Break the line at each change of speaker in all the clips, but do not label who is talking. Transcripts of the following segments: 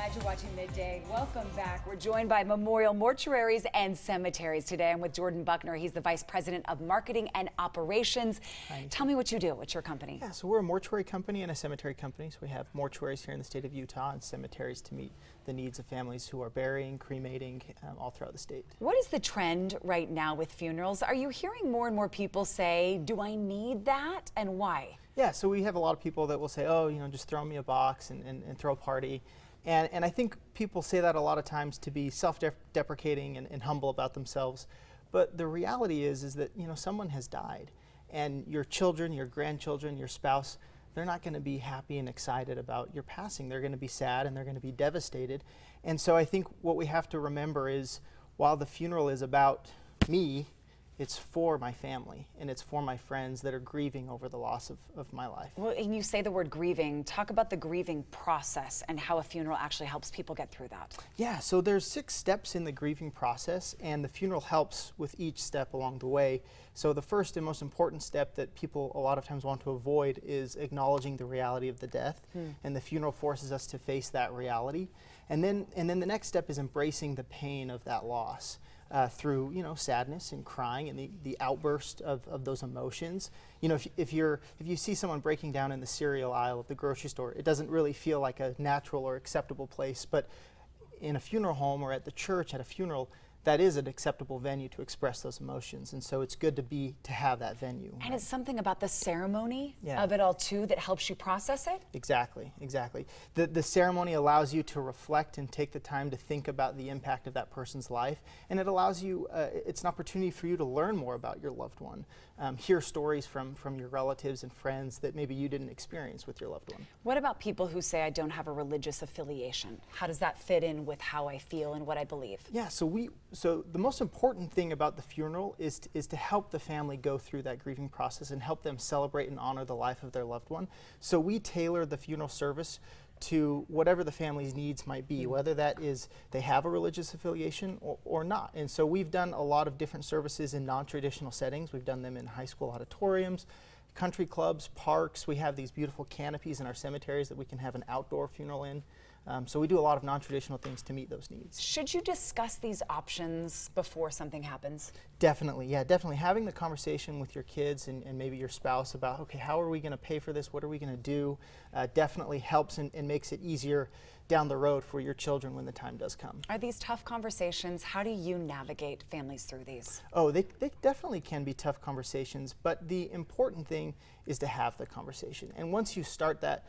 Glad you're watching Midday. Welcome back. We're joined by Memorial Mortuaries and Cemeteries today. I'm with Jordan Buckner. He's the Vice President of Marketing and Operations. Hi. Tell me what you do. What's your company?
Yeah, so we're a mortuary company and a cemetery company. So we have mortuaries here in the state of Utah and cemeteries to meet the needs of families who are burying, cremating, all throughout the state.
What is the trend right now with funerals? Are you hearing more and more people say, do I need that, and why?
Yeah, so we have a lot of people that will say, oh, just throw me a box and throw a party. And I think people say that a lot of times to be self-deprecating and humble about themselves. But the reality is that, someone has died. And your children, your grandchildren, your spouse, they're not going to be happy and excited about your passing. They're going to be sad and they're going to be devastated. And so I think what we have to remember is, while the funeral is about me, it's for my family and it's for my friends that are grieving over the loss of my life.
Well, and you say the word grieving. Talk about the grieving process and how a funeral actually helps people get through that.
Yeah, so there's 6 steps in the grieving process, and the funeral helps with each step along the way. So the first and most important step that people a lot of times want to avoid is acknowledging the reality of the death, and the funeral forces us to face that reality. And then the next step is embracing the pain of that loss. Through sadness and crying and the outburst of those emotions. If you see someone breaking down in the cereal aisle of the grocery store, it doesn't really feel like a natural or acceptable place. But in a funeral home or at the church at a funeral, that is an acceptable venue to express those emotions, and so it's good to have that venue.
And it's something about the ceremony of it all too that helps you process it?
Exactly. The ceremony allows you to reflect and take the time to think about the impact of that person's life, and it allows you, it's an opportunity for you to learn more about your loved one, hear stories from your relatives and friends that maybe you didn't experience with your loved one.
What about people who say, I don't have a religious affiliation? How does that fit in with how I feel and what I believe?
Yeah, so the most important thing about the funeral is to help the family go through that grieving process and help them celebrate and honor the life of their loved one. So we tailor the funeral service to whatever the family's needs might be, whether that is they have a religious affiliation or not. And so we've done a lot of different services in non-traditional settings. We've done them in high school auditoriums, country clubs, parks. We have these beautiful canopies in our cemeteries that we can have an outdoor funeral in. So we do a lot of non-traditional things to meet those needs.
Should you discuss these options before something happens?
Definitely, yeah, definitely. Having the conversation with your kids and maybe your spouse about, okay, how are we going to pay for this? What are we going to do? Definitely helps and makes it easier down the road for your children when the time does come.
Are these tough conversations? How do you navigate families through these?
Oh, they definitely can be tough conversations, but the important thing is to have the conversation. And once you start that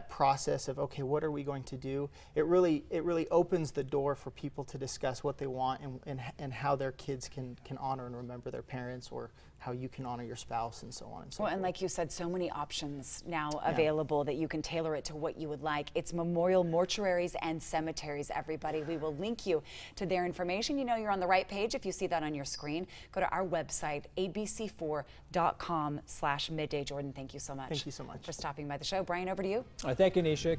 process of, okay, what are we going to do, it really opens the door for people to discuss what they want and how their kids can honor and remember their parents, or how you can honor your spouse, and so on and so forth.
And like you said, so many options now available that you can tailor it to what you would like. It's Memorial Mortuaries and Cemeteries, everybody. We will link you to their information. You're on the right page if you see that on your screen. Go to our website, abc4.com/midday. Jordan, thank you so much.
Thank you so much
for stopping by the show. Brian, over to you.
Thank you, Nisha.